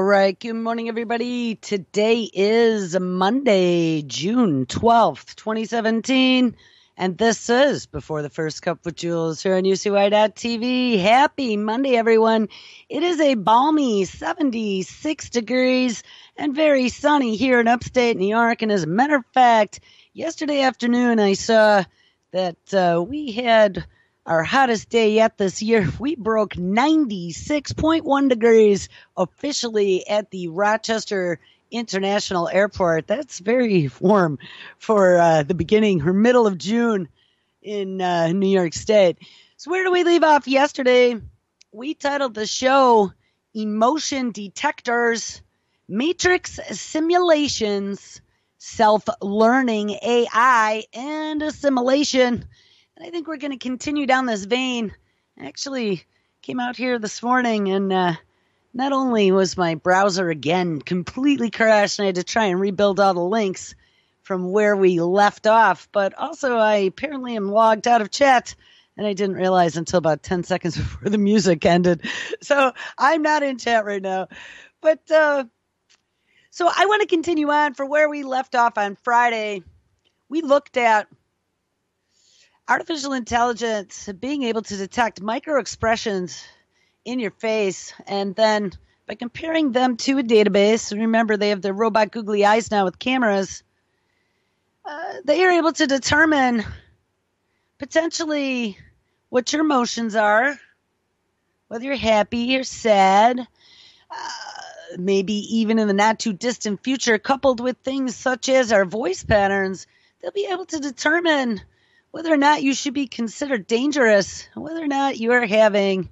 right. Good morning, everybody. Today is Monday, June 12th, 2017. And this is Before the First Cup with Jules here on UCY.TV. Happy Monday, everyone. It is a balmy 76 degrees and very sunny here in upstate New York. And as a matter of fact, yesterday afternoon, I saw that we had our hottest day yet this year. We broke 96.1 degrees officially at the Rochester International Airport. That's very warm for the beginning or middle of June in New York State. So where do we leave off yesterday? We titled the show Emotion Detectors, Matrix Simulations, Self-Learning AI, and Assimilation. And I think we're going to continue down this vein. I actually came out here this morning and not only was my browser again completely crashed and I had to try and rebuild all the links from where we left off, but also I apparently am logged out of chat and I didn't realize until about 10 seconds before the music ended. So I'm not in chat right now. But so I want to continue on for where we left off on Friday. We looked at artificial intelligence being able to detect micro expressions in your face, and then by comparing them to a database, remember they have their robot googly eyes now with cameras, they are able to determine potentially what your emotions are, whether you're happy or sad, maybe even in the not too distant future, coupled with things such as our voice patterns. They'll be able to determine whether or not you should be considered dangerous, whether or not you are having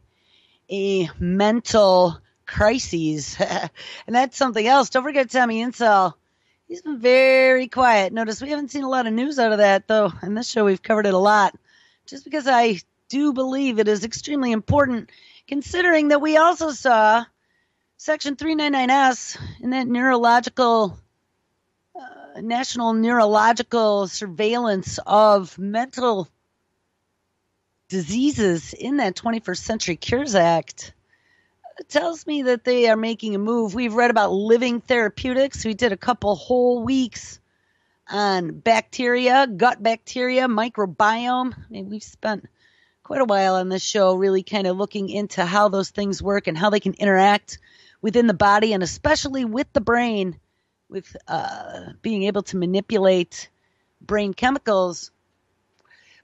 a mental crisis. And that's something else. Don't forget Tommy Insel. He's been very quiet. Notice we haven't seen a lot of news out of that, though. On this show, we've covered it a lot. Just because I do believe it is extremely important, considering that we also saw Section 399S in that National Neurological Surveillance of Mental Diseases in that 21st Century Cures Act. It tells me that they are making a move. We've read about living therapeutics. We did a couple whole weeks on bacteria, gut bacteria, microbiome. I mean, we've spent quite a while on this show really kind of looking into how those things work and how they can interact within the body and especially with the brain, with being able to manipulate brain chemicals.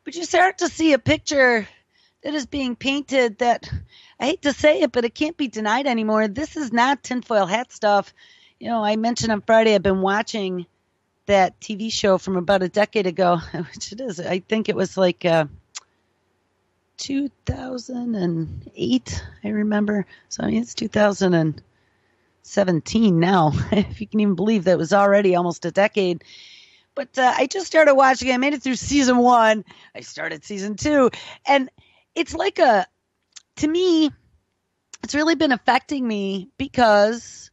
But you start to see a picture that is being painted that, I hate to say it, but it can't be denied anymore. This is not tinfoil hat stuff. You know, I mentioned on Friday I've been watching that TV show from about a decade ago, which it is. I think it was like 2008, I remember. So I mean, it's 2017 now, if you can even believe that was already almost a decade. But I just started watching it. I made it through season 1. I started season 2. And it's like to me, it's really been affecting me because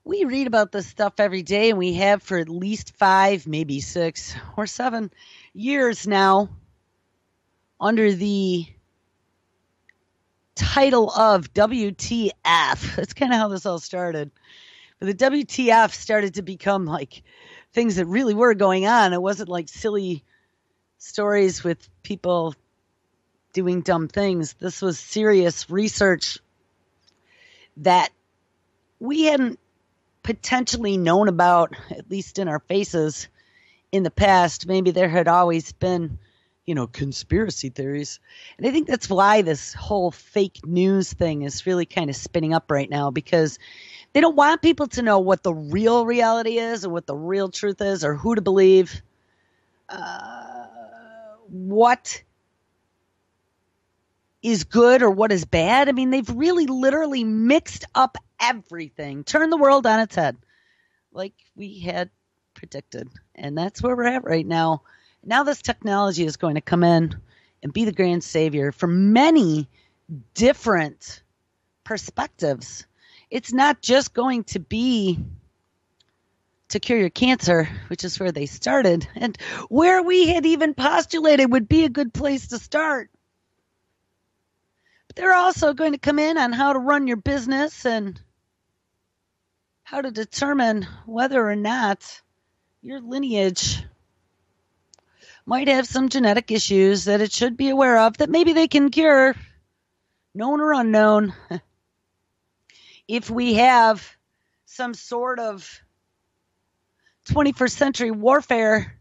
we read about this stuff every day, and we have for at least 5, maybe 6 or 7 years now under the title of WTF. That's kind of how this all started. But the WTF started to become like things that really were going on. It wasn't like silly stories with people doing dumb things. This was serious research that we hadn't potentially known about, at least in our faces, in the past. Maybe there had always been, conspiracy theories. And I think that's why this whole fake news thing is really kind of spinning up right now, because they don't want people to know what the real reality is or what the real truth is or who to believe. What is good or what is bad. I mean, they've really literally mixed up everything, turned the world on its head like we had predicted. And that's where we're at right now. Now this technology is going to come in and be the grand savior for many different perspectives. It's not just going to be to cure your cancer, which is where they started, and where we had even postulated would be a good place to start. But they're also going to come in on how to run your business and how to determine whether or not your lineage might have some genetic issues that it should be aware of that maybe they can cure, known or unknown. If we have some sort of 21st century warfare,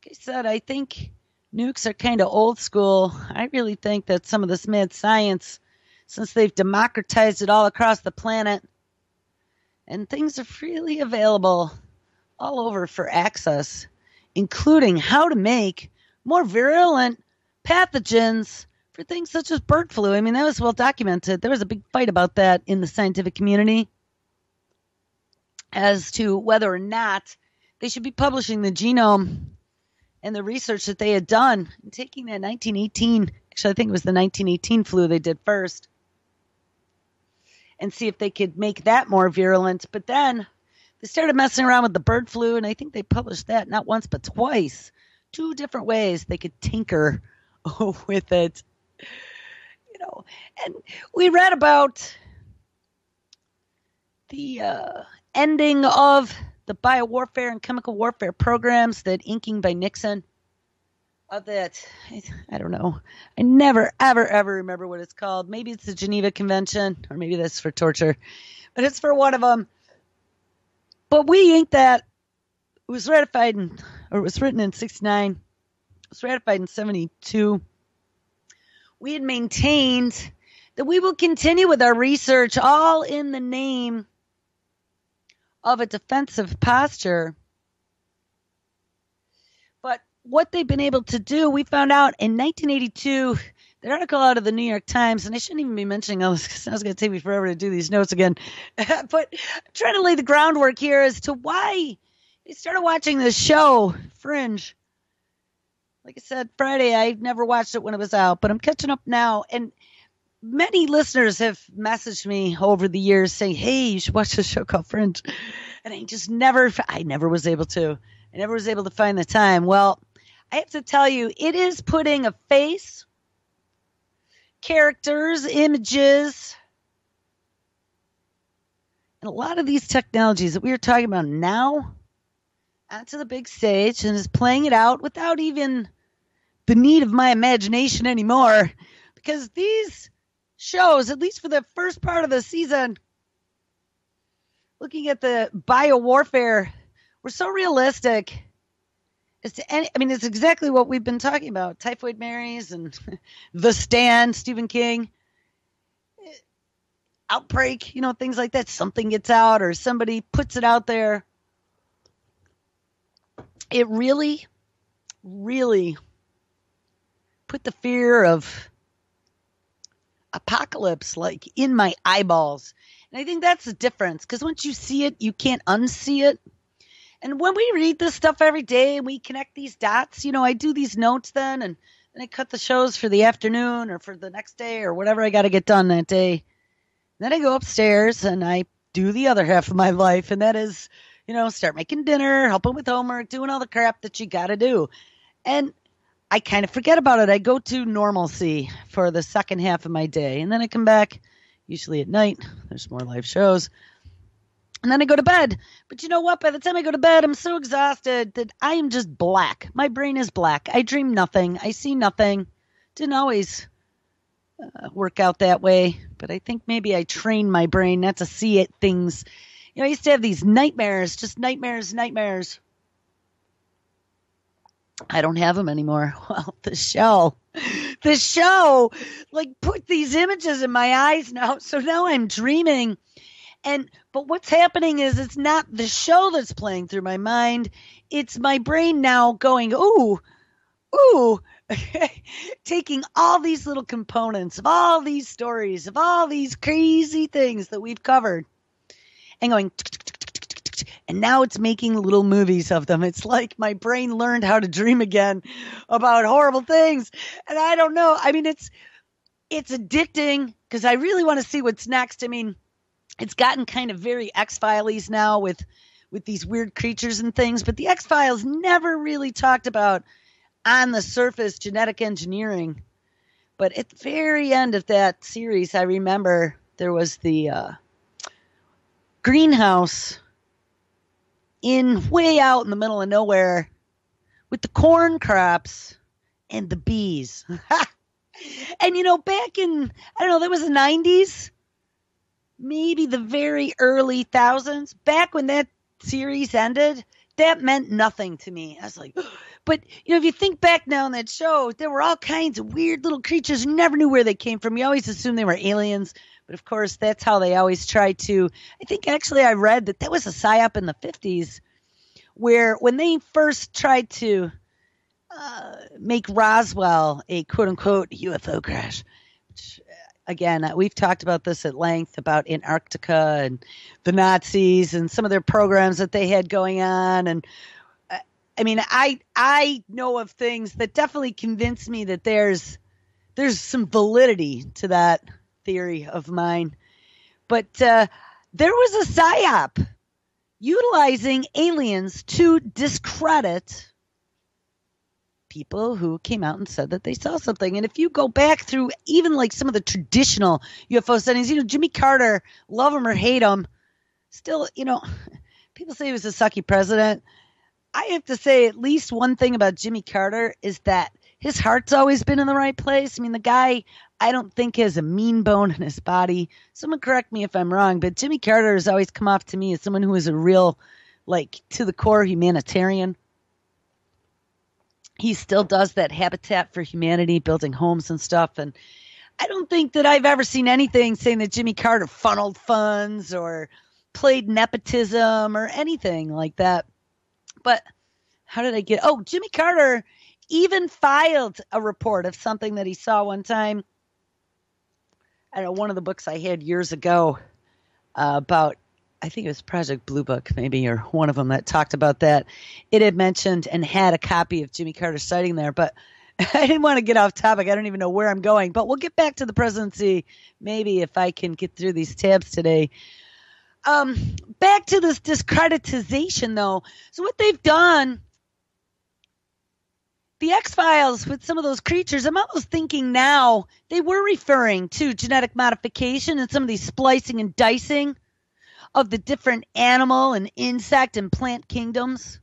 like I said, I think nukes are kind of old school. I really think that some of this mad science, since they've democratized it all across the planet, and things are freely available all over for access, including how to make more virulent pathogens for things such as bird flu. I mean, that was well documented. There was a big fight about that in the scientific community as to whether or not they should be publishing the genome and the research that they had done and taking that 1918, actually I think it was the 1918 flu they did first, and see if they could make that more virulent. But then they started messing around with the bird flu, and I think they published that not once but twice. 2 different ways they could tinker with it. And we read about the ending of the biowarfare and chemical warfare programs, that inking by Nixon of that, I don't know. I never, ever remember what it's called. Maybe it's the Geneva Convention, or maybe that's for torture, but it's for one of them. But we inked that. It was ratified it was written in 1969. It was ratified in 1972. We had maintained that we will continue with our research all in the name of a defensive posture. But what they've been able to do, we found out in 1982, the article out of the New York Times, and I shouldn't even be mentioning all this because now it's going to take me forever to do these notes again. But I'm trying to lay the groundwork here as to why they started watching this show, Fringe. Like I said, Friday, I never watched it when it was out, but I'm catching up now. And many listeners have messaged me over the years saying, hey, you should watch this show called Fringe. And I never was able to. I never was able to find the time. Well, I have to tell you, it is putting a face, characters, images, and a lot of these technologies that we are talking about now onto the big stage, and is playing it out without even the need of my imagination anymore. Because these shows, at least for the first part of the season, looking at the biowarfare, were so realistic. It's exactly what we've been talking about. Typhoid Marys and The Stand, Stephen King. Outbreak, things like that. Something gets out or somebody puts it out there. It really, really put the fear of apocalypse in my eyeballs. And I think that's the difference, because once you see it, you can't unsee it. And when we read this stuff every day and we connect these dots, I do these notes then, and then I cut the shows for the afternoon or for the next day or whatever I got to get done that day. Then I go upstairs and I do the other half of my life, and that is, start making dinner, helping with homework, doing all the crap that you got to do. And I kind of forget about it. I go to normalcy for the second half of my day, and then I come back, usually at night. There's more live shows. And then I go to bed. But you know what? By the time I go to bed, I'm so exhausted that I am just black. My brain is black. I dream nothing. I see nothing. Didn't always work out that way, but I think maybe I trained my brain not to see it things. I used to have these nightmares, just nightmares. I don't have them anymore. Well, the show put these images in my eyes now. So now I'm dreaming. But what's happening is it's not the show that's playing through my mind. It's my brain now going, ooh, taking all these little components of all these stories, of all these crazy things that we've covered, and going, and now it's making little movies of them. It's like my brain learned how to dream again about horrible things. And I don't know. It's addicting because I really want to see what's next. It's gotten kind of very X-Files now with these weird creatures and things, but the X-Files never really talked about on the surface genetic engineering. But at the very end of that series, I remember there was the greenhouse in way out in the middle of nowhere with the corn crops and the bees. And, back in, I don't know, that was the 90s, maybe the very early thousands, back when that series ended, that meant nothing to me. I was like, but, if you think back now on that show, there were all kinds of weird little creatures. You never knew where they came from. You always assumed they were aliens. But, of course, that's how they always tried to. I think actually I read that was a psyop in the 50s where when they first tried to make Roswell a quote-unquote UFO crash, which, again, we've talked about this at length about Antarctica and the Nazis and some of their programs that they had going on. And I know of things that definitely convince me that there's some validity to that theory of mine. But there was a psyop utilizing aliens to discredit people who came out and said that they saw something. And if you go back through even like some of the traditional UFO sightings, Jimmy Carter, love him or hate him, still, people say he was a sucky president. I have to say at least one thing about Jimmy Carter is that his heart's always been in the right place. I mean, the guy, I don't think has a mean bone in his body. Someone correct me if I'm wrong, but Jimmy Carter has always come off to me as someone who is a real, to the core humanitarian. He still does that Habitat for Humanity, building homes and stuff. And I don't think that I've ever seen anything saying that Jimmy Carter funneled funds or played nepotism or anything like that. But how did I get? Oh, Jimmy Carter even filed a report of something that he saw one time. I don't know, one of the books I had years ago about, I think it was Project Blue Book maybe, or one of them that talked about that. It had mentioned and had a copy of Jimmy Carter's sighting there, but I didn't want to get off topic. I don't even know where I'm going, but we'll get back to the presidency maybe if I can get through these tabs today. Back to this discreditization, though. So what they've done, the X-Files with some of those creatures, I'm almost thinking now they were referring to genetic modification and some of these splicing and dicing of the different animal and insect and plant kingdoms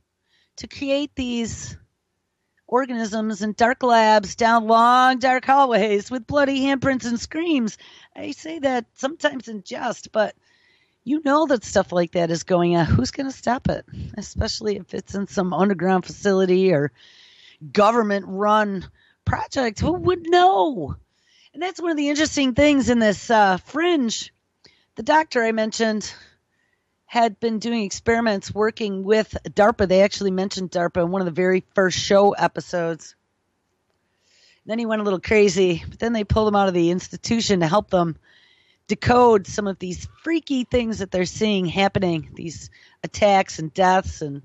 to create these organisms in dark labs down long, dark hallways with bloody handprints and screams. I say that sometimes in jest, but that stuff like that is going on. Who's going to stop it? Especially if it's in some underground facility or government-run project. Who would know? And that's one of the interesting things in this Fringe. The doctor I mentioned had been doing experiments working with DARPA. They actually mentioned DARPA in one of the very first show episodes. Then he went a little crazy, but then they pulled him out of the institution to help them decode some of these freaky things that they're seeing happening, these attacks and deaths and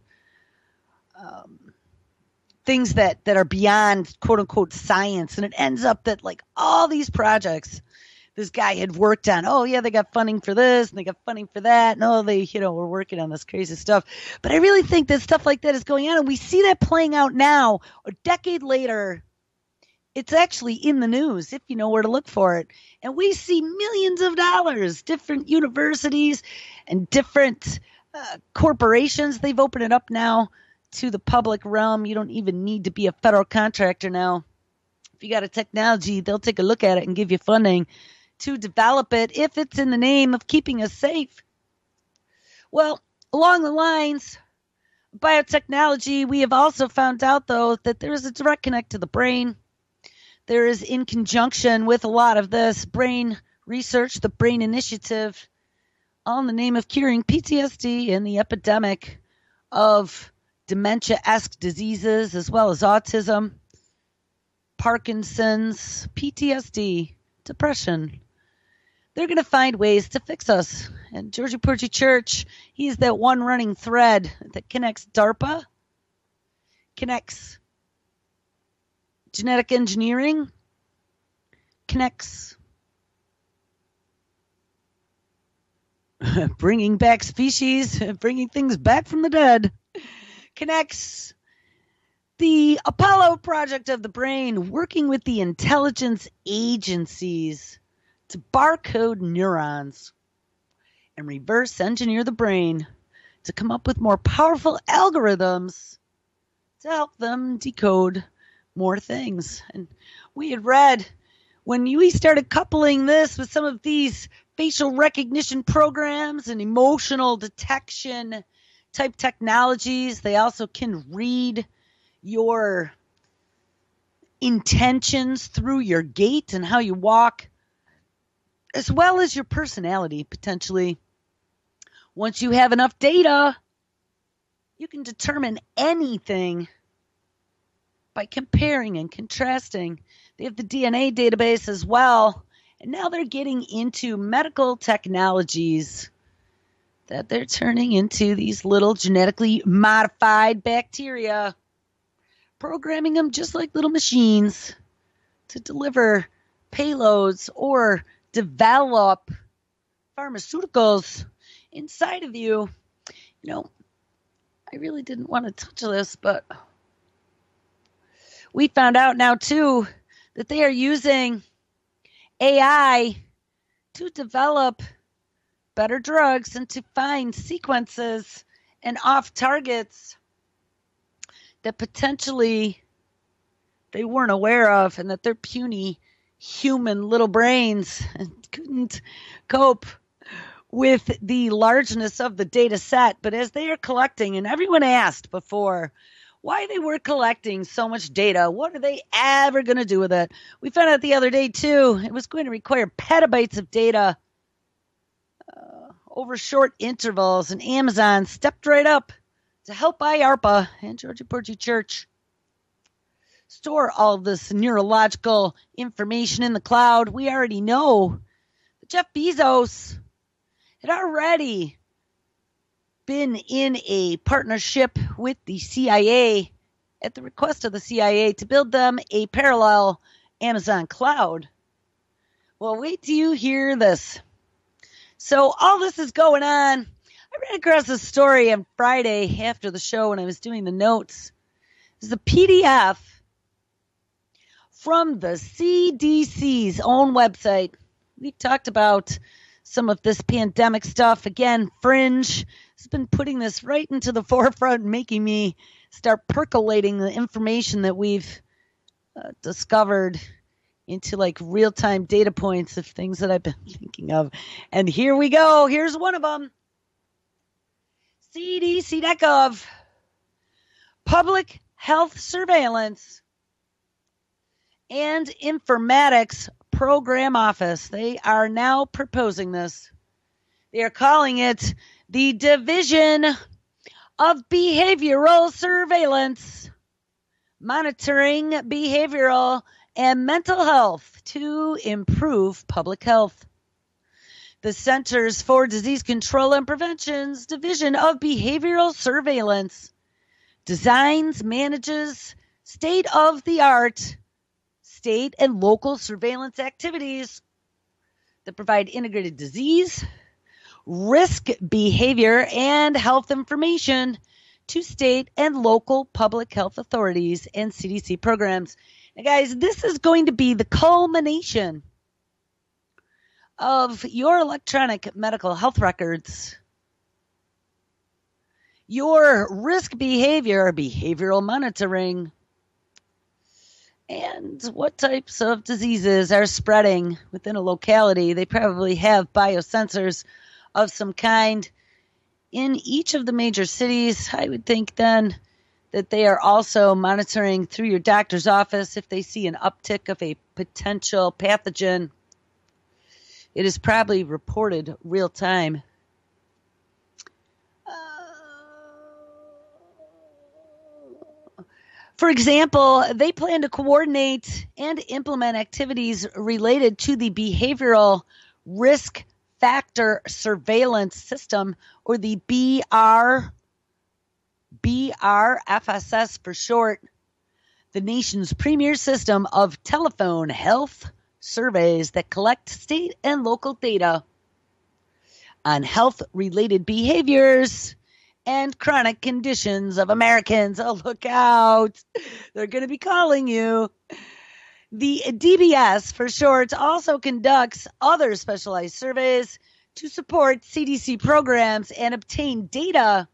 things that are beyond quote-unquote science. And it ends up that all these projects this guy had worked on, oh, yeah, they got funding for this and they got funding for that. And, oh, they, were working on this crazy stuff. But I really think that stuff like that is going on. And we see that playing out now, a decade later. It's actually in the news if you know where to look for it. And we see millions of dollars, different universities and different corporations. They've opened it up now to the public realm. You don't even need to be a federal contractor now. If you got a technology, they'll take a look at it and give you funding to develop it if it's in the name of keeping us safe. Well, along the lines of biotechnology, we have also found out, though, that there is a direct connect to the brain. There is, in conjunction with a lot of this brain research, the Brain Initiative, all in the name of curing PTSD and the epidemic of dementia-esque diseases, as well as autism, Parkinson's, PTSD, depression. They're going to find ways to fix us. And Georgie Porgy Church, he's that one running thread that connects DARPA, connects genetic engineering, connects bringing back species, bringing things back from the dead, connects the Apollo project of the brain, working with the intelligence agencies to barcode neurons. and reverse engineer the brain to come up with more powerful algorithms to help them decode more things. And we had read when we started coupling this with some of these facial recognition programs and emotional detection type technologies, they also can read your intentions through your gait and how you walk, as well as your personality, potentially. Once you have enough data, you can determine anything by comparing and contrasting. They have the DNA database as well, and now they're getting into medical technologies that they're turning into these little genetically modified bacteria, programming them just like little machines to deliver payloads or develop pharmaceuticals inside of you. You know, I really didn't want to touch this, but we found out now too that they are using AI to develop better drugs and to find sequences and off targets that potentially they weren't aware of, and that their puny human little brains couldn't cope with the largeness of the data set. But as they are collecting, and everyone asked before why they were collecting so much data, what are they ever going to do with it? We found out the other day too, it was going to require petabytes of data over short intervals, and Amazon stepped right up to help IARPA and Georgia Porgy Church store all of this neurological information in the cloud. We already know that Jeff Bezos had already been in a partnership with the CIA at the request of the CIA to build them a parallel Amazon cloud. Well, wait till you hear this. So all this is going on. I ran across a story on Friday after the show when I was doing the notes. It's a PDF from the CDC's own website. We've talked about some of this pandemic stuff. Again, Fringe has been putting this right into the forefront, making me start percolating the information that we've discovered into like real-time data points of things that I've been thinking of. And here we go. Here's one of them. CDC.gov, Public Health Surveillance and Informatics Program Office. They are now proposing this. They are calling it the Division of Behavioral Surveillance, Monitoring Behavioral and Mental Health to Improve Public Health. The Centers for Disease Control and Prevention's Division of Behavioral Surveillance designs, manages state-of-the-art state and local surveillance activities that provide integrated disease, risk behavior, and health information to state and local public health authorities and CDC programs. Now, guys, this is going to be the culmination of your electronic medical health records, your risk behavior, behavioral monitoring, and what types of diseases are spreading within a locality. They probably have biosensors of some kind in each of the major cities. I would think then that they are also monitoring through your doctor's office if they see an uptick of a potential pathogen. It is probably reported real time. For example, they plan to coordinate and implement activities related to the Behavioral Risk Factor Surveillance System, or the BRFSS for short, the nation's premier system of telephone health surveys that collect state and local data on health-related behaviors and chronic conditions of Americans. Oh, look out. They're going to be calling you. The DBS, for short, also conducts other specialized surveys to support CDC programs and obtain data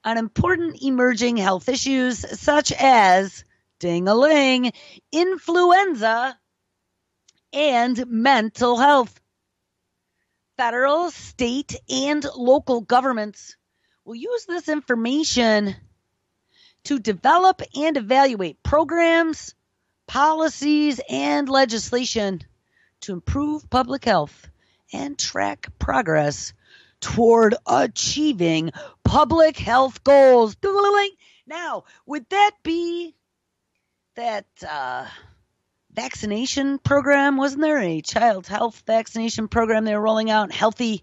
on important emerging health issues such as, ding-a-ling, influenza and mental health. Federal, state, and local governments will use this information to develop and evaluate programs, policies, and legislation to improve public health and track progress toward achieving public health goals. Now, would that be that vaccination program? Wasn't there a child health vaccination program they were rolling out? Healthy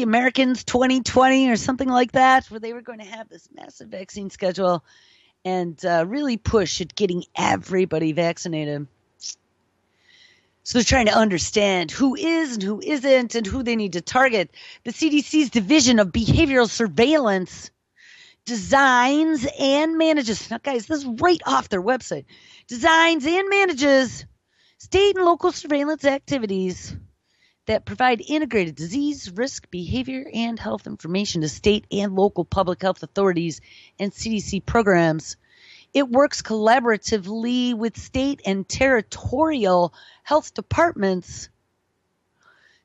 Americans 2020 or something like that, where they were going to have this massive vaccine schedule and really push at getting everybody vaccinated. So they're trying to understand who is and who isn't and who they need to target. The CDC's Division of Behavioral Surveillance designs and manages, now guys, this is right off their website, designs and manages state and local surveillance activities that provide integrated disease, risk, behavior, and health information to state and local public health authorities and CDC programs. It works collaboratively with state and territorial health departments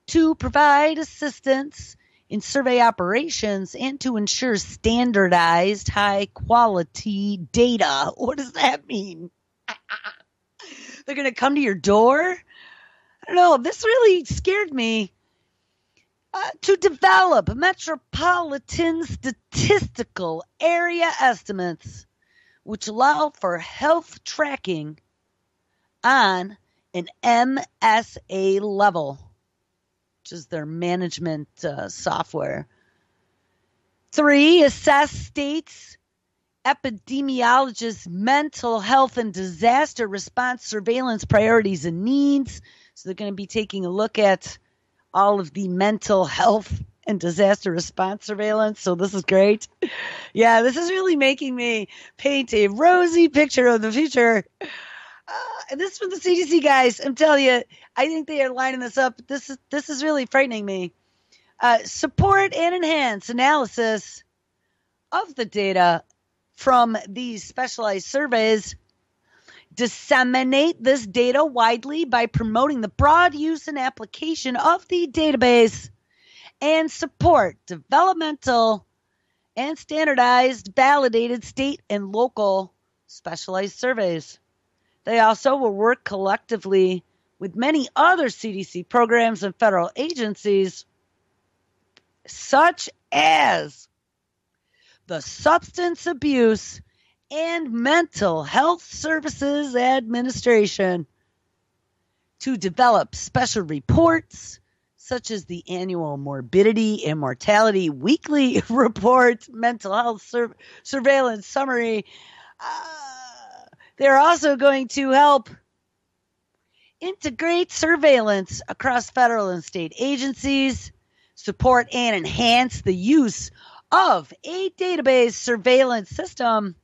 to provide assistance in survey operations and to ensure standardized, high-quality data. What does that mean? They're going to come to your door? I don't know. This really scared me. To develop metropolitan statistical area estimates which allow for health tracking on an MSA level, which is their management software. 3, assess states' epidemiologists' mental health and disaster response surveillance priorities and needs. So they're going to be taking a look at all of the mental health and disaster response surveillance. So this is great. Yeah, this is really making me paint a rosy picture of the future. And this is from the CDC guys. I'm telling you, I think they are lining this up. This is really frightening me. Support and enhance analysis of the data from these specialized surveys. Disseminate this data widely by promoting the broad use and application of the database, and support developmental and standardized, validated state and local specialized surveys. They also will work collectively with many other CDC programs and federal agencies, such as the Substance Abuse and Mental Health Services Administration, to develop special reports such as the annual morbidity and mortality weekly report, mental health surveillance summary. They're also going to help integrate surveillance across federal and state agencies, support and enhance the use of a database surveillance system,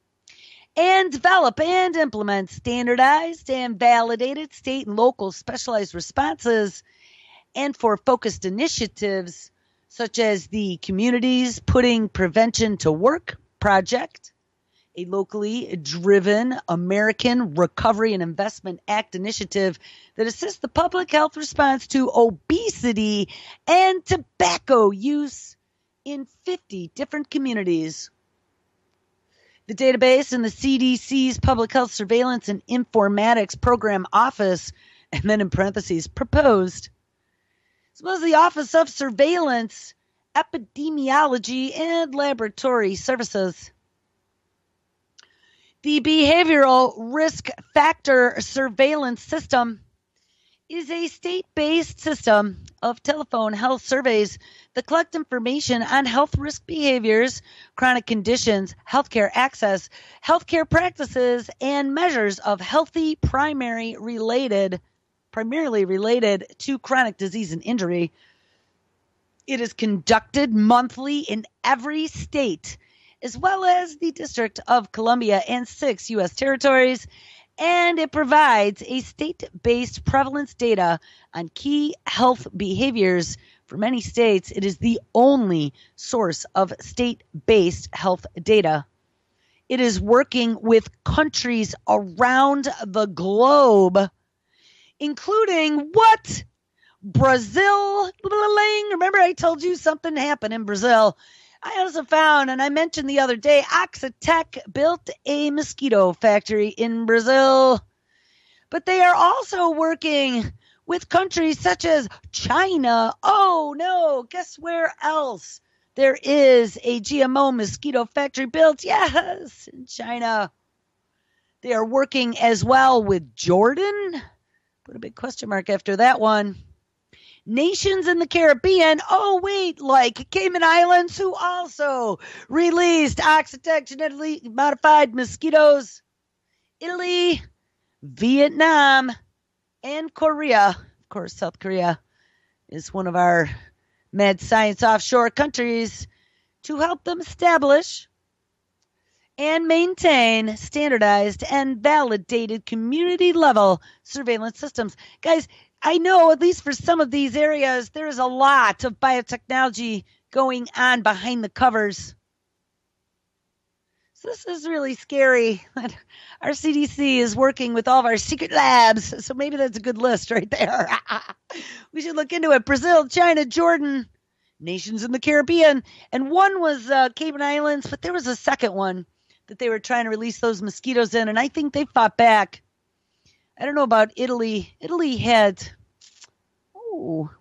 and develop and implement standardized and validated state and local specialized responses, and for focused initiatives such as the Communities Putting Prevention to Work project, a locally driven American Recovery and Investment Act initiative that assists the public health response to obesity and tobacco use in 50 different communities. The database in the CDC's Public Health Surveillance and Informatics Program Office, and then in parentheses, proposed, as well as the Office of Surveillance, Epidemiology, and Laboratory Services. The Behavioral Risk Factor Surveillance System is a state-based system of telephone health surveys that collect information on health risk behaviors, chronic conditions, healthcare access, healthcare practices, and measures of healthy primarily related to chronic disease and injury. It is conducted monthly in every state, as well as the District of Columbia and 6 U.S. territories, and it provides a state-based prevalence data on key health behaviors for many states. It is the only source of state-based health data. It is working with countries around the globe, including what? Brazil. Remember I told you something happened in Brazil. I also found, and I mentioned the other day, Oxitec built a mosquito factory in Brazil. But they are also working with countries such as China. Oh no, guess where else there is a GMO mosquito factory built? Yes, in China. They are working as well with Jordan. Put a big question mark after that one. Nations in the Caribbean, oh wait, like Cayman Islands, who also released Oxitec genetically modified mosquitoes. Italy, Vietnam, and Korea. Of course, South Korea is one of our mad science offshore countries to help them establish and maintain standardized and validated community-level surveillance systems. Guys, I know, at least for some of these areas, there is a lot of biotechnology going on behind the covers. So this is really scary. Our CDC is working with all of our secret labs, so maybe that's a good list right there. We should look into it. Brazil, China, Jordan, nations in the Caribbean, and one was Cayman Islands, but there was a second one that they were trying to release those mosquitoes in, and I think they fought back. I don't know about Italy. Italy had,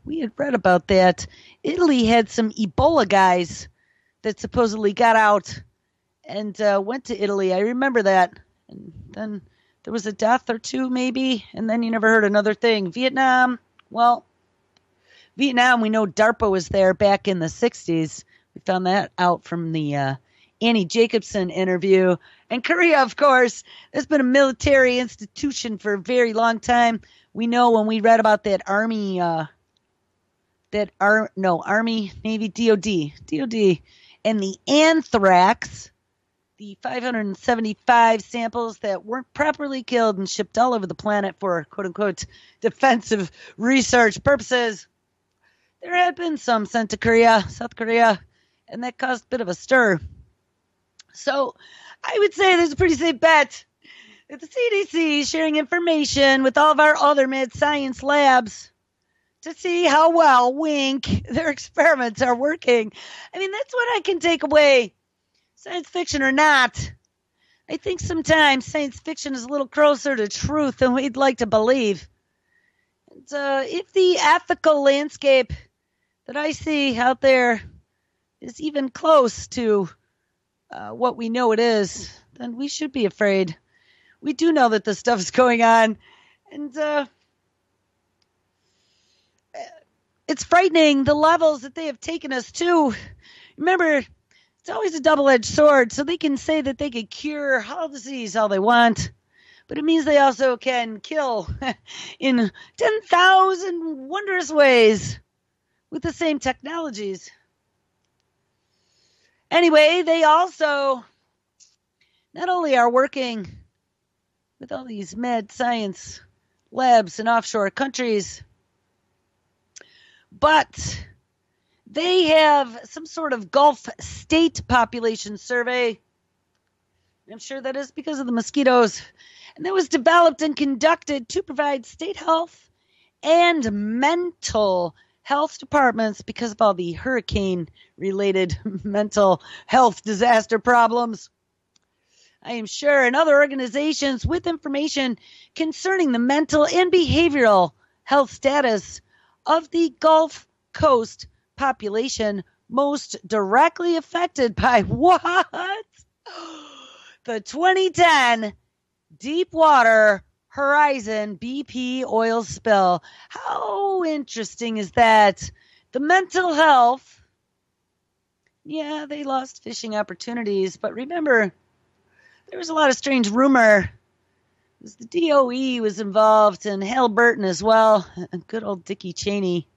we had read about that. Italy had some Ebola guys that supposedly got out and went to Italy. I remember that. And then there was a death or two maybe, and then you never heard another thing. Vietnam, we know DARPA was there back in the 60s. We found that out from the Annie Jacobson interview. And Korea, of course, has been a military institution for a very long time. We know when we read about that Army, Navy, DOD, and the anthrax, the 575 samples that weren't properly killed and shipped all over the planet for quote-unquote defensive research purposes. There had been some sent to South Korea, and that caused a bit of a stir. So I would say there's a pretty safe bet that the CDC is sharing information with all of our other mad science labs to see how well, wink, their experiments are working. I mean, that's what I can take away, science fiction or not. I think sometimes science fiction is a little closer to truth than we'd like to believe. And if the ethical landscape that I see out there is even close to what we know it is, then we should be afraid. We do know that this stuff is going on, and it's frightening, the levels that they have taken us to. Remember, it's always a double-edged sword, so they can say that they can cure all disease all they want, but it means they also can kill in 10,000 wondrous ways with the same technologies. Anyway, they also not only are working with all these mad science labs in offshore countries, but they have some sort of Gulf state population survey. I'm sure that is because of the mosquitoes. And that was developed and conducted to provide state health and mental health departments because of all the hurricane-related mental health disaster problems. I am sure, and other organizations with information concerning the mental and behavioral health status of the Gulf Coast population most directly affected by what? The 2010 Deepwater Horizon BP oil spill. How interesting is that? The mental health, yeah, they lost fishing opportunities, but remember, there was a lot of strange rumor. The DOE was involved, and Halliburton as well, and good old Dickie Cheney.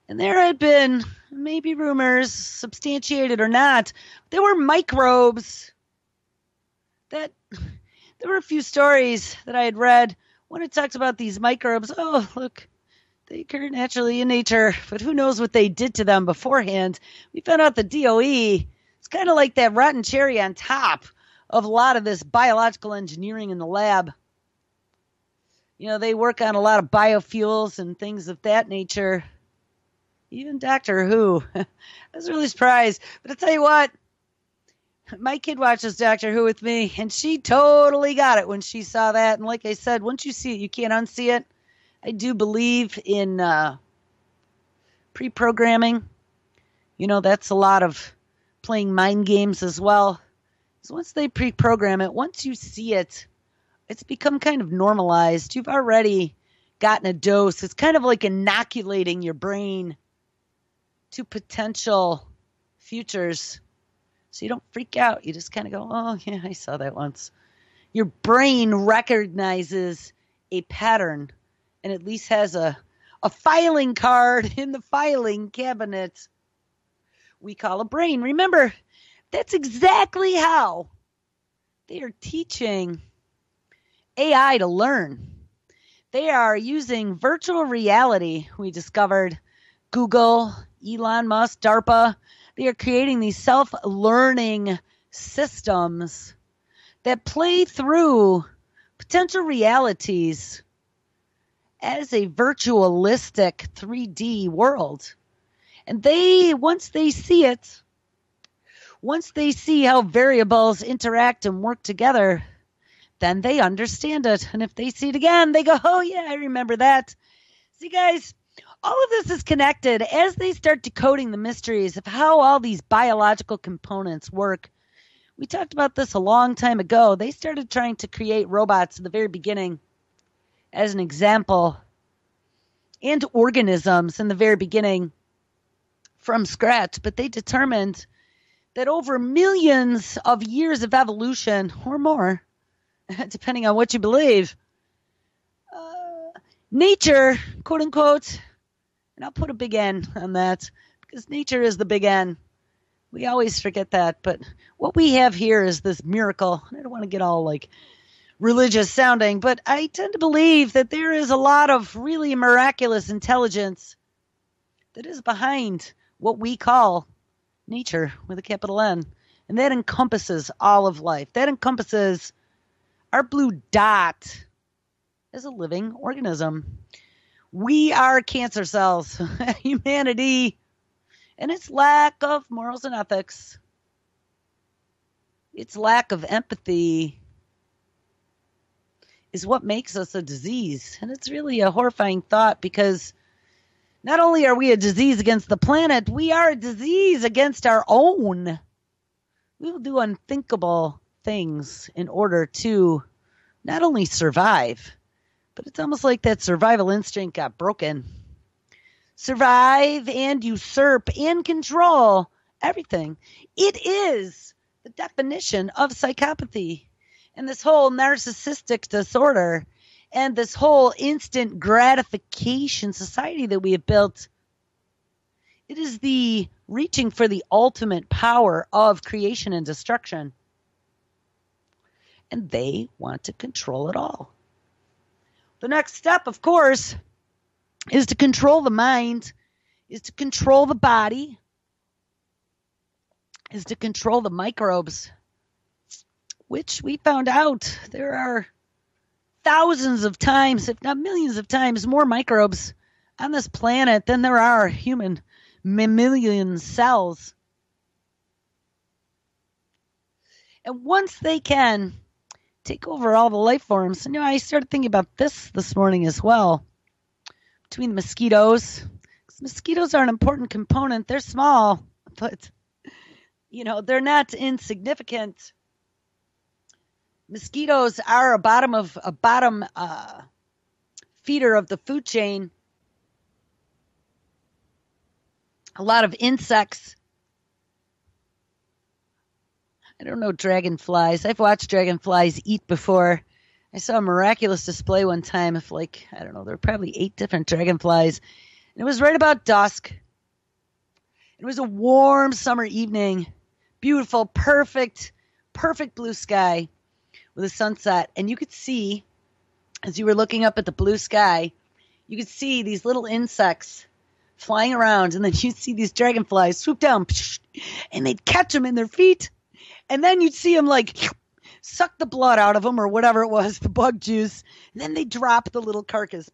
And there had been maybe rumors, substantiated or not, there were microbes that there were a few stories that I had read when it talks about these microbes. Oh, look, they occur naturally in nature, but who knows what they did to them beforehand. We found out the DOE, it's kind of like that rotten cherry on top of a lot of this biological engineering in the lab. You know, they work on a lot of biofuels and things of that nature. Even Doctor Who. I was really surprised. But I'll tell you what, my kid watches Doctor Who with me, and she totally got it when she saw that. And like I said, once you see it, you can't unsee it. I do believe in pre-programming. You know, that's a lot of playing mind games as well. So once they pre-program it, once you see it, it's become kind of normalized. You've already gotten a dose. It's kind of like inoculating your brain to potential futures. So you don't freak out. You just kind of go, oh, yeah, I saw that once. Your brain recognizes a pattern and at least has a filing card in the filing cabinet we call a brain. Remember, that's exactly how they are teaching AI to learn. They are using virtual reality. We discovered Google, Elon Musk, DARPA. They are creating these self-learning systems that play through potential realities as a virtualistic 3D world. And once they see it, once they see how variables interact and work together, then they understand it. And if they see it again, they go, oh, yeah, I remember that. See, guys, all of this is connected as they start decoding the mysteries of how all these biological components work. We talked about this a long time ago. They started trying to create robots at the very beginning, as an example, and organisms in the very beginning from scratch. But they determined that over millions of years of evolution or more, depending on what you believe, nature, quote unquote, and I'll put a big N on that because nature is the big N. We always forget that. But what we have here is this miracle. I don't want to get all like religious sounding, but I tend to believe that there is a lot of really miraculous intelligence that is behind what we call nature with a capital N. And that encompasses all of life. That encompasses our blue dot as a living organism. We are cancer cells, humanity, and its lack of morals and ethics, its lack of empathy is what makes us a disease. And it's really a horrifying thought because not only are we a disease against the planet, we are a disease against our own. We will do unthinkable things in order to not only survive, but it's almost like that survival instinct got broken. Survive and usurp and control everything. It is the definition of psychopathy. And this whole narcissistic disorder and this whole instant gratification society that we have built, it is the reaching for the ultimate power of creation and destruction. And they want to control it all. The next step, of course, is to control the mind, is to control the body, is to control the microbes, which we found out there are thousands of times, if not millions of times, more microbes on this planet than there are human mammalian cells. And once they can take over all the life forms, you know, I started thinking about this morning as well. Between the mosquitoes, mosquitoes are an important component. They're small, but you know, they're not insignificant. Mosquitoes are a bottom feeder of the food chain. A lot of insects. I don't know dragonflies. I've watched dragonflies eat before. I saw a miraculous display one time of like, I don't know, there were probably 8 different dragonflies. And it was right about dusk. It was a warm summer evening. Beautiful, perfect blue sky. with a sunset, and you could see, as you were looking up at the blue sky, you could see these little insects flying around, and then you'd see these dragonflies swoop down, and they'd catch them in their feet, and then you'd see them like suck the blood out of them or whatever it was, the bug juice, and then they drop the little carcass.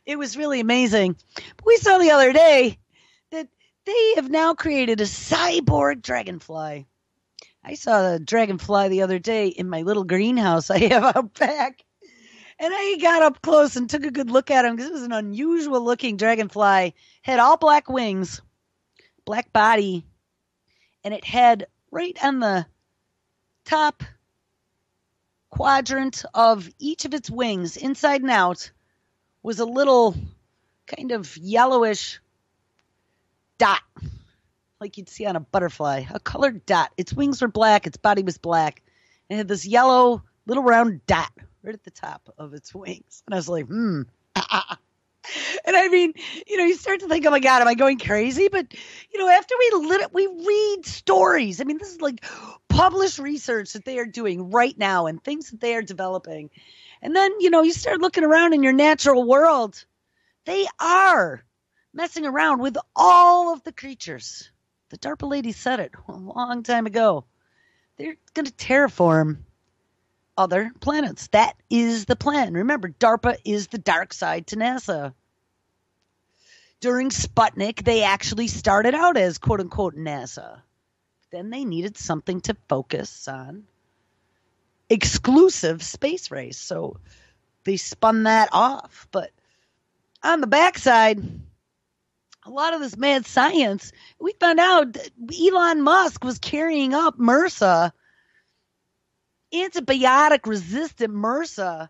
It was really amazing. But we saw the other day that they have now created a cyborg dragonfly. I saw the dragonfly the other day in my little greenhouse I have out back. And I got up close and took a good look at him because it was an unusual looking dragonfly. Had all black wings, black body, and it had right on the top quadrant of each of its wings, inside and out, was a little kind of yellowish dot, like you'd see on a butterfly, a colored dot. Its wings were black, its body was black, and it had this yellow little round dot right at the top of its wings. And I was like, And I mean, you start to think, oh my God, am I going crazy? But, after we read stories. I mean, this is like published research that they are doing right now and things that they are developing. And then, you start looking around in your natural world. They are messing around with all of the creatures. The DARPA lady said it a long time ago. They're going to terraform other planets. That is the plan. Remember, DARPA is the dark side to NASA. During Sputnik, they actually started out as quote-unquote NASA. Then they needed something to focus on exclusive space race. So they spun that off. But on the backside, a lot of this mad science, we found out that Elon Musk was carrying up MRSA, antibiotic-resistant MRSA,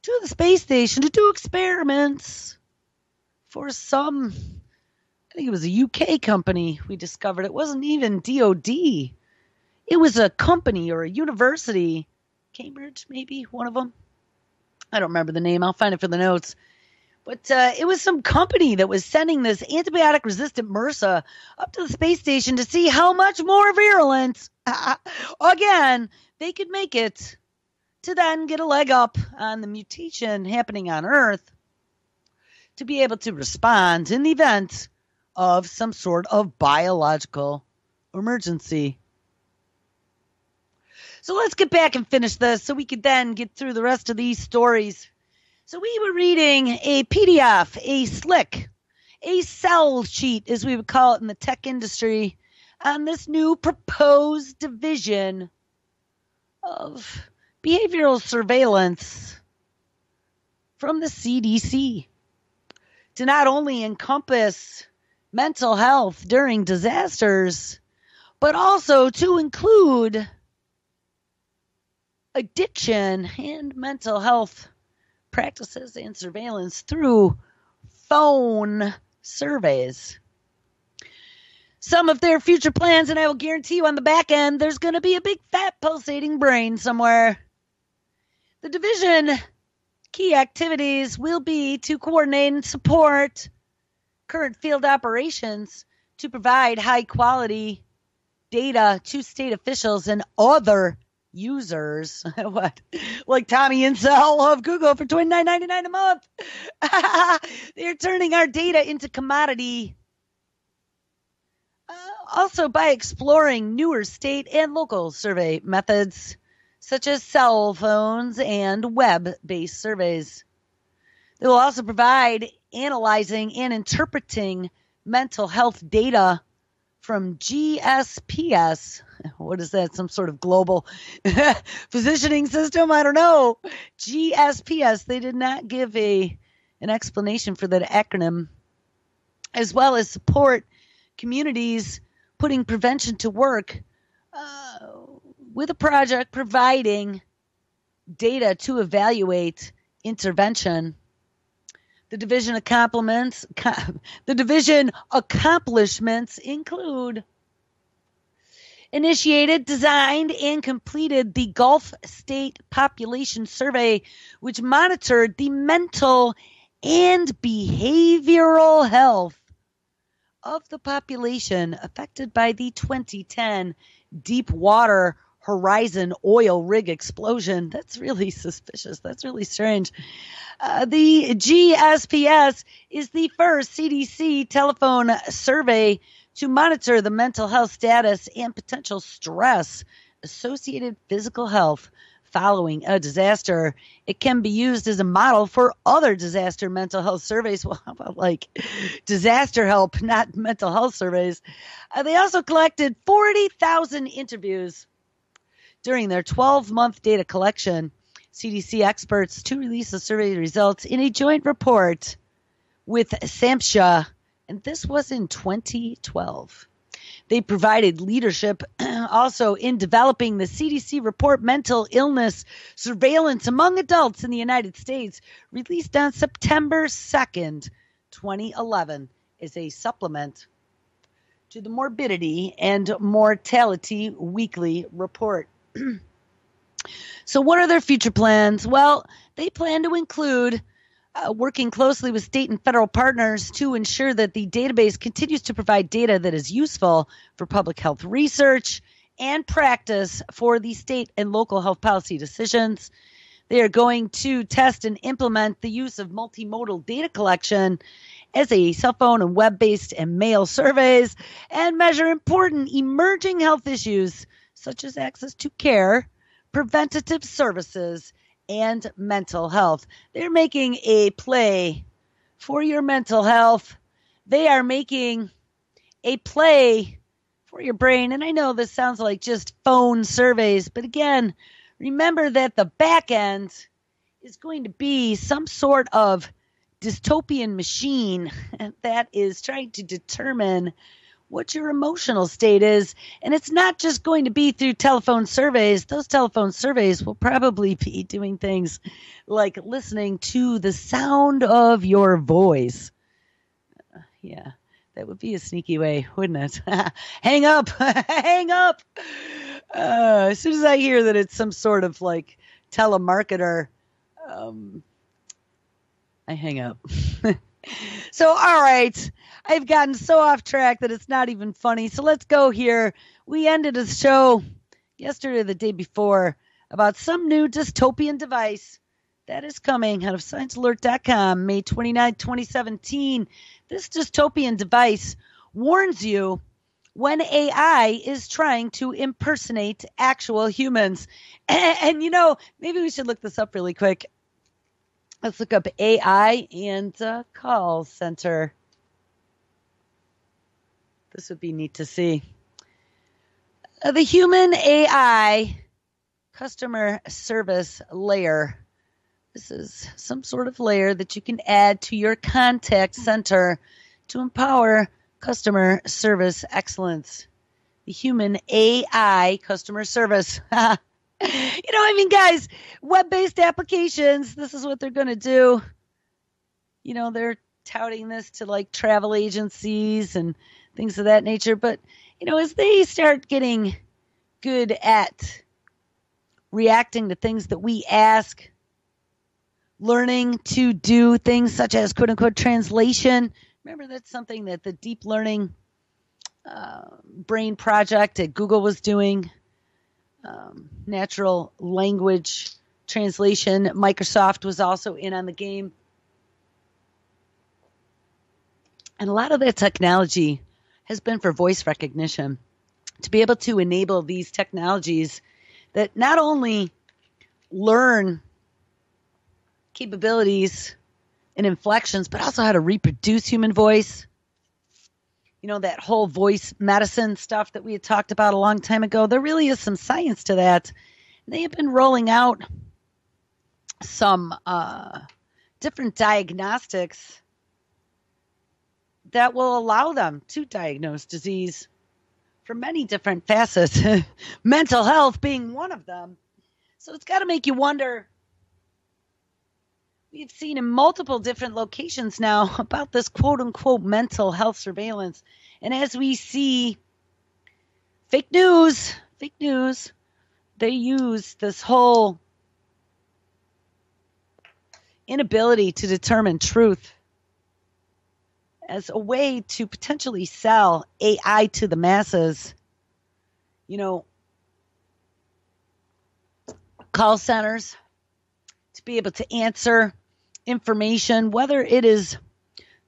to the space station to do experiments for some, I think it was a UK company we discovered. It wasn't even DOD. It was a company or a university, Cambridge maybe, one of them. I don't remember the name. I'll find it for the notes. But it was some company that was sending this antibiotic-resistant MRSA up to the space station to see how much more virulent, again, they could make it to then get a leg up on the mutation happening on Earth to be able to respond in the event of some sort of biological emergency. So let's get back and finish this so we could then get through the rest of these stories. So we were reading a PDF, a SLIC, a cell sheet, as we would call it in the tech industry, on this new proposed division of behavioral surveillance from the CDC to not only encompass mental health during disasters, but also to include addiction and mental health practices and surveillance through phone surveys. Some of their future plans, and I will guarantee you on the back end, there's going to be a big fat pulsating brain somewhere. The division key activities will be to coordinate and support current field operations to provide high quality data to state officials and other users. What? Like Tommy Insel of Google for $29.99 a month. They're turning our data into commodity. Also by exploring newer state and local survey methods, such as cell phones and web-based surveys. They will also provide analyzing and interpreting mental health data from GSPS. What is that? Some sort of global positioning system? I don't know. GSPS. They did not give an explanation for that acronym. As well as support communities putting prevention to work with a project providing data to evaluate intervention. The division accomplishments include initiated, designed, and completed the Gulf State Population Survey, which monitored the mental and behavioral health of the population affected by the 2010 Deepwater Horizon oil rig explosion. That's really suspicious. That's really strange. The GSPS is the first CDC telephone survey to monitor the mental health status and potential stress associated physical health following a disaster. It can be used as a model for other disaster mental health surveys. Well, how about like disaster help, not mental health surveys? They also collected 40,000 interviews during their 12-month data collection. CDC experts to release the survey results in a joint report with SAMHSA, and this was in 2012. They provided leadership also in developing the CDC report mental illness surveillance among adults in the United States, released on September 2nd, 2011, as a supplement to the Morbidity and Mortality Weekly Report. So what are their future plans? Well, they plan to include working closely with state and federal partners to ensure that the database continues to provide data that is useful for public health research and practice for the state and local health policy decisions. They are going to test and implement the use of multimodal data collection as a cell phone and web-based and mail surveys and measure important emerging health issues such as access to care, preventative services, and mental health. They're making a play for your mental health. They are making a play for your brain. And I know this sounds like just phone surveys, but again, remember that the back end is going to be some sort of dystopian machine that is trying to determine what your emotional state is. And it's not just going to be through telephone surveys. Those telephone surveys will probably be doing things like listening to the sound of your voice. Yeah, that would be a sneaky way, wouldn't it? Hang up, hang up. As soon as I hear that it's some sort of like telemarketer, I hang up. So, all right, I've gotten so off track that it's not even funny. So let's go here. We ended a show yesterday or the day before about some new dystopian device that is coming out of ScienceAlert.com, May 29, 2017. This dystopian device warns you when AI is trying to impersonate actual humans. And you know, maybe we should look this up really quick. Let's look up AI and call center. This would be neat to see. The human AI customer service layer. This is some sort of layer that you can add to your contact center to empower customer service excellence. The human AI customer service. You know, I mean, guys, web-based applications, this is what they're going to do. You know, they're touting this to like travel agencies and things of that nature. But, you know, as they start getting good at reacting to things that we ask, learning to do things such as quote unquote translation. Remember, that's something that the deep learning brain project at Google was doing. Natural language translation. Microsoft was also in on the game. And a lot of that technology has been for voice recognition. To be able to enable these technologies that not only learn capabilities and inflections, but also how to reproduce human voice. You know, that whole voice medicine stuff that we had talked about a long time ago. There really is some science to that. They have been rolling out some different diagnostics that will allow them to diagnose disease from many different facets, mental health being one of them. So it's got to make you wonder. We've seen in multiple different locations now about this quote-unquote mental health surveillance. And as we see fake news, they use this whole inability to determine truth as a way to potentially sell AI to the masses. You know, call centers to be able to answer information, whether it is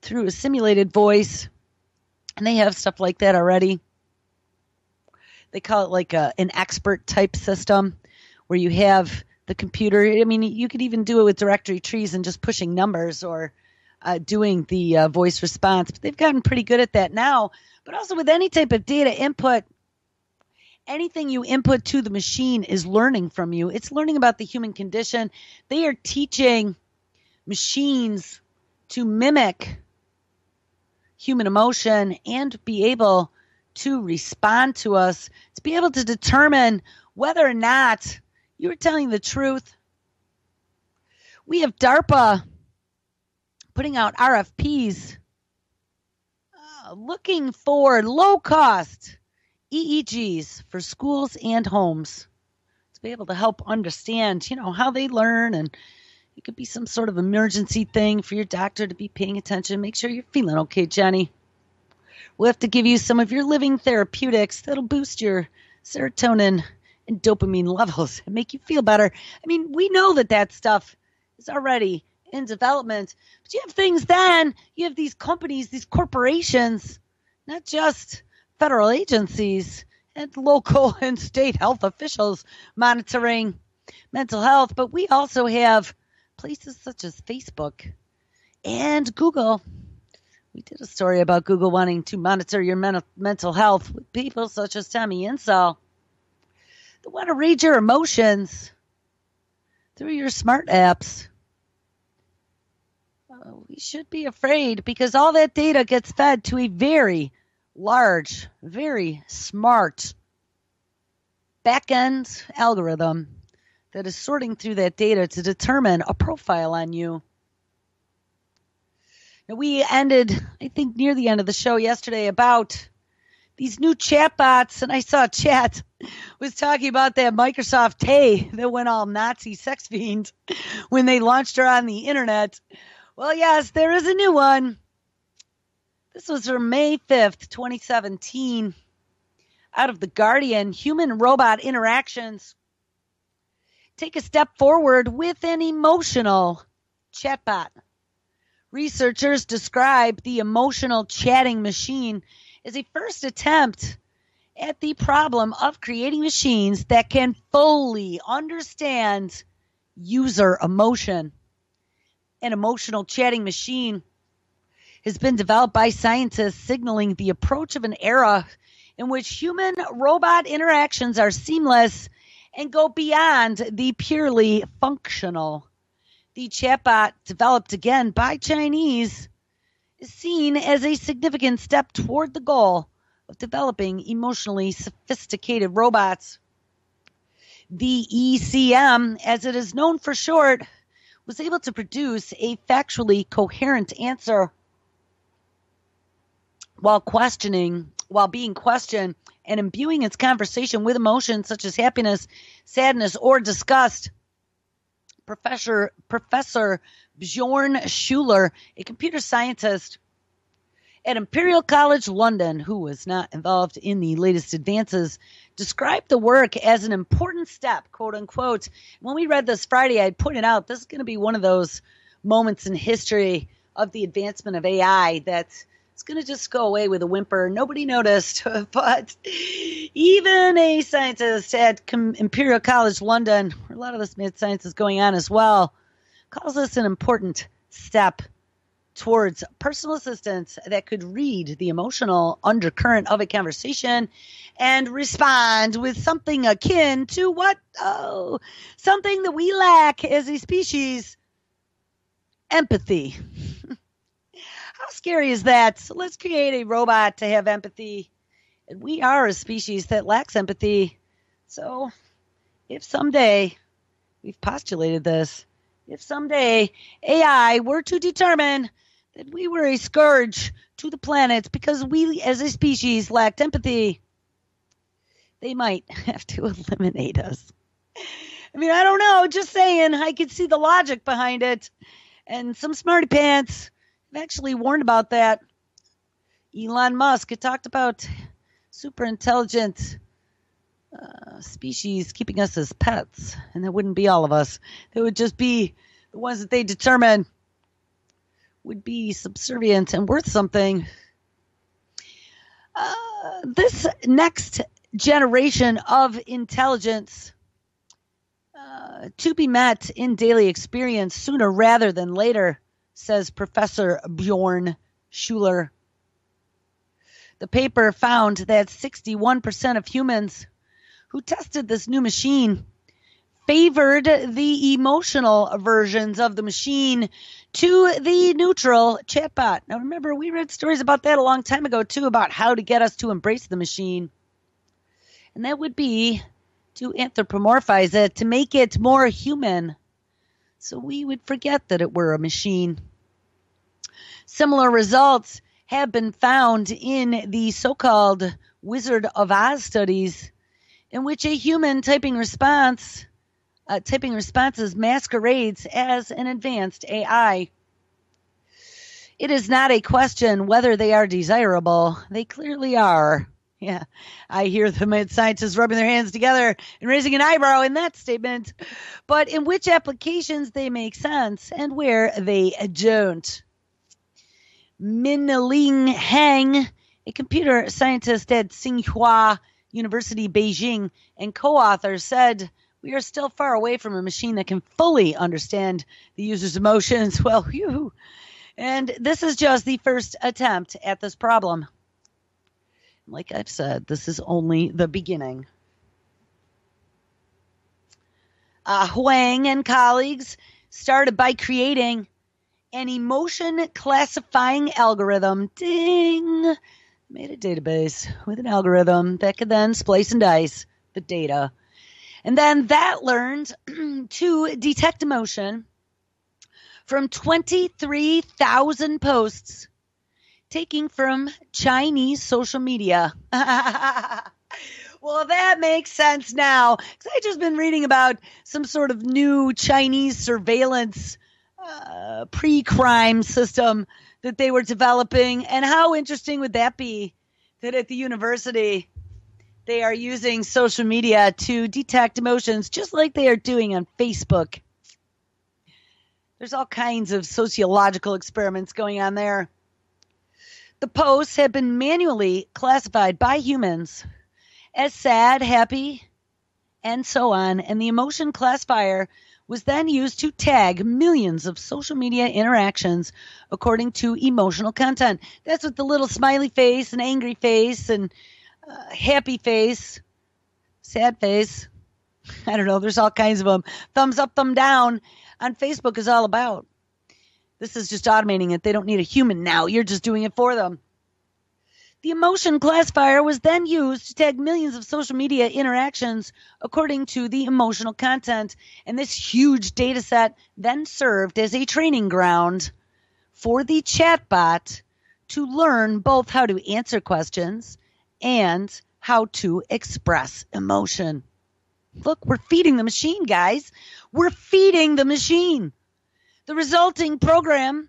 through a simulated voice, and they have stuff like that already. They call it like an expert type system where you have the computer. I mean, you could even do it with directory trees and just pushing numbers or doing the voice response. But they've gotten pretty good at that now. But also with any type of data input, anything you input to the machine is learning from you. It's learning about the human condition. They are teaching machines to mimic human emotion and be able to respond to us, to be able to determine whether or not you're telling the truth. We have DARPA putting out RFPs looking for low-cost EEGs for schools and homes to be able to help understand, how they learn, and it could be some sort of emergency thing for your doctor to be paying attention. Make sure you're feeling okay, Jenny. We'll have to give you some of your living therapeutics that'll boost your serotonin and dopamine levels and make you feel better. I mean, we know that stuff is already in development. But you have things then, you have these companies, these corporations, not just federal agencies and local and state health officials monitoring mental health, but we also have places such as Facebook and Google. We did a story about Google wanting to monitor your mental health with people such as Tommy Insall. They want to read your emotions through your smart apps. We should be afraid because all that data gets fed to a very large, very smart back-end algorithm that is sorting through that data to determine a profile on you. Now, we ended, I think, near the end of the show yesterday about these new chatbots, and I saw chat was talking about that Microsoft Tay that went all Nazi sex fiend when they launched her on the internet. Well, yes, there is a new one. This was from May 5th, 2017, out of The Guardian. Human-robot interactions take a step forward with an emotional chatbot. Researchers describe the emotional chatting machine as a first attempt at the problem of creating machines that can fully understand user emotion. An emotional chatting machine has been developed by scientists, signaling the approach of an era in which human-robot interactions are seamless and go beyond the purely functional. The chatbot, developed again by Chinese, is seen as a significant step toward the goal of developing emotionally sophisticated robots. The ECM, as it is known for short, was able to produce a factually coherent answer while being questioned and imbuing its conversation with emotions such as happiness, sadness, or disgust. Professor Bjorn Schuler, a computer scientist at Imperial College London, who was not involved in the latest advances, described the work as an important step, quote unquote. When we read this Friday, I pointed out this is going to be one of those moments in history of the advancement of AI that's going to just go away with a whimper. Nobody noticed, but even a scientist at Imperial College London, where a lot of this mad science is going on as well, calls this an important step towards personal assistants that could read the emotional undercurrent of a conversation and respond with something akin to what? Oh, something that we lack as a species, empathy. How scary is that? So let's create a robot to have empathy. And we are a species that lacks empathy. So if someday, we've postulated this, if someday AI were to determine that we were a scourge to the planet because we as a species lacked empathy, they might have to eliminate us. I mean, I don't know, just saying, I could see the logic behind it. And some smarty pants have actually warned about that. Elon Musk had talked about super intelligent species keeping us as pets, and that wouldn't be all of us. It would just be the ones that they determine would be subservient and worth something. This next generation of intelligence to be met in daily experience sooner rather than later, says Professor Bjorn Schuler. The paper found that 61% of humans who tested this new machine favored the emotional versions of the machine to the neutral chatbot. Now remember, we read stories about that a long time ago too, about how to get us to embrace the machine. And that would be to anthropomorphize it, to make it more human, so we would forget that it were a machine. Similar results have been found in the so-called Wizard of Oz studies, in which a human typing responses masquerades as an advanced AI. It is not a question whether they are desirable. They clearly are. Yeah, I hear the mad scientists rubbing their hands together and raising an eyebrow in that statement. But in which applications they make sense and where they don't. Minling Hang, a computer scientist at Tsinghua University, Beijing, and co-author, said, "We are still far away from a machine that can fully understand the user's emotions." Well, phew. And this is just the first attempt at this problem. Like I've said, this is only the beginning. Huang and colleagues started by creating an emotion classifying algorithm. Ding! Made a database with an algorithm that could then splice and dice the data. And then that learned to detect emotion from 23,000 posts taking from Chinese social media. Well, that makes sense now, because I've just been reading about some sort of new Chinese surveillance pre-crime system that they were developing. And how interesting would that be that at the university they are using social media to detect emotions just like they are doing on Facebook. There's all kinds of sociological experiments going on there. The posts have been manually classified by humans as sad, happy, and so on, and the emotion classifier was then used to tag millions of social media interactions according to emotional content. That's what the little smiley face and angry face and happy face, sad face, I don't know, there's all kinds of them, thumbs up, thumb down on Facebook is all about. This is just automating it. They don't need a human now. You're just doing it for them. The emotion classifier was then used to tag millions of social media interactions according to the emotional content. And this huge data set then served as a training ground for the chatbot to learn both how to answer questions and how to express emotion. Look, we're feeding the machine, guys. We're feeding the machine. The resulting program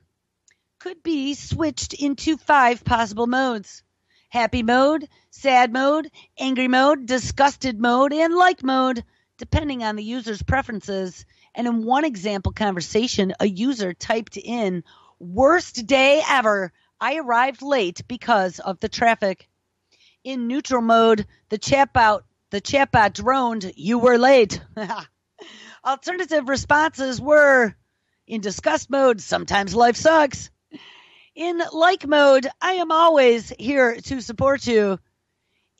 could be switched into 5 possible modes: happy mode, sad mode, angry mode, disgusted mode, and like mode, depending on the user's preferences. And in one example conversation, a user typed in, "Worst day ever. I arrived late because of the traffic." In neutral mode, the chatbot droned, "You were late." Alternative responses were, in disgust mode, "Sometimes life sucks." In like mode, "I am always here to support you."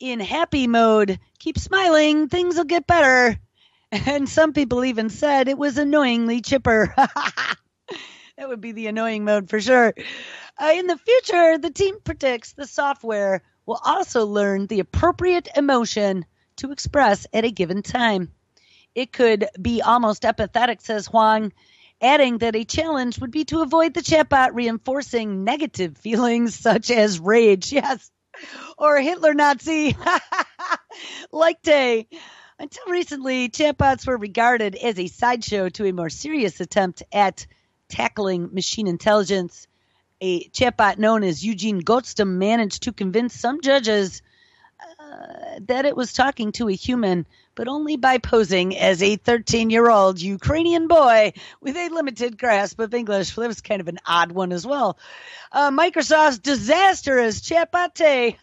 In happy mode, "Keep smiling, things will get better." And some people even said it was annoyingly chipper. That would be the annoying mode for sure. In the future, the team predicts the software will also learn the appropriate emotion to express at a given time. It could be almost empathetic, says Huang, adding that a challenge would be to avoid the chatbot reinforcing negative feelings such as rage, yes, or Hitler Nazi, like day. Until recently, chatbots were regarded as a sideshow to a more serious attempt at tackling machine intelligence. A chatbot known as Eugene Gottstam managed to convince some judges that it was talking to a human, but only by posing as a 13-year-old Ukrainian boy with a limited grasp of English. That was kind of an odd one as well. Microsoft's disastrous chatbot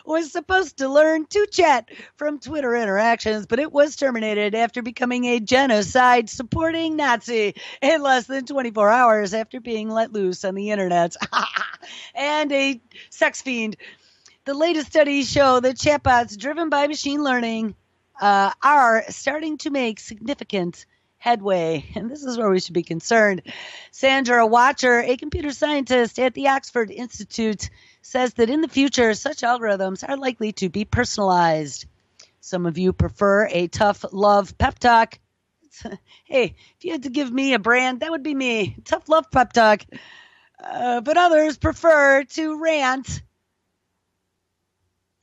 was supposed to learn to chat from Twitter interactions, but it was terminated after becoming a genocide-supporting Nazi in less than 24 hours after being let loose on the internet. And a sex fiend. The latest studies show that chatbots driven by machine learning are starting to make significant headway, and this is where we should be concerned. Sandra Watcher, a computer scientist at the Oxford Institute, says that in the future, such algorithms are likely to be personalized. Some of you prefer a tough love pep talk. Hey, if you had to give me a brand, that would be me. Tough love pep talk. But others prefer to rant.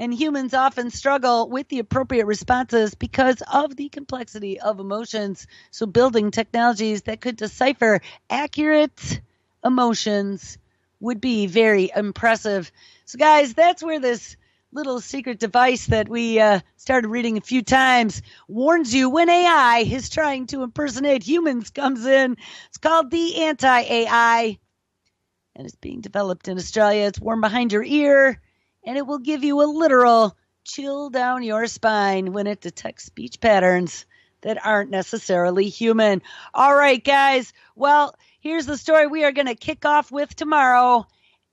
And humans often struggle with the appropriate responses because of the complexity of emotions. So building technologies that could decipher accurate emotions would be very impressive. So guys, that's where this little secret device that we started reading a few times warns you when AI is trying to impersonate humans comes in. It's called the anti-AI, and it's being developed in Australia. It's worn behind your ear, and it will give you a literal chill down your spine when it detects speech patterns that aren't necessarily human. All right, guys. Well, here's the story we are going to kick off with tomorrow.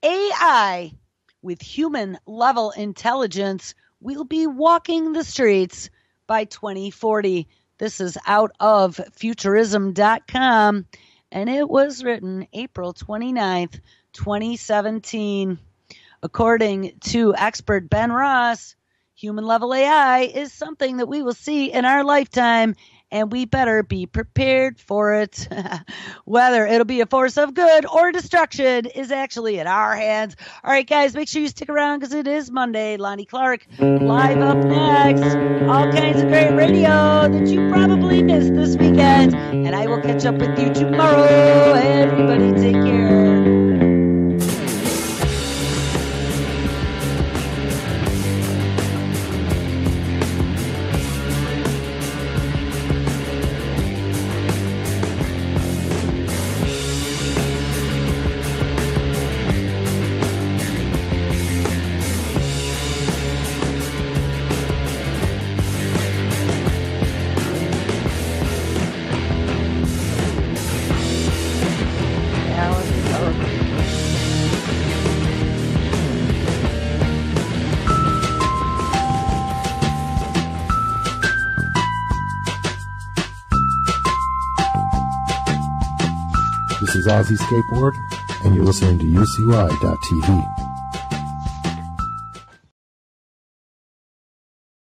AI with human-level intelligence will be walking the streets by 2040. This is out of Futurism.com, and it was written April 29th, 2017. According to expert Ben Ross, human-level AI is something that we will see in our lifetime, and we better be prepared for it. Whether it'll be a force of good or destruction is actually in our hands. All right, guys, make sure you stick around because it is Monday. Lonnie Clark live up next. All kinds of great radio that you probably missed this weekend. And I will catch up with you tomorrow. Everybody take care. This is Ozzy Skateboard, and you're listening to UCY.TV.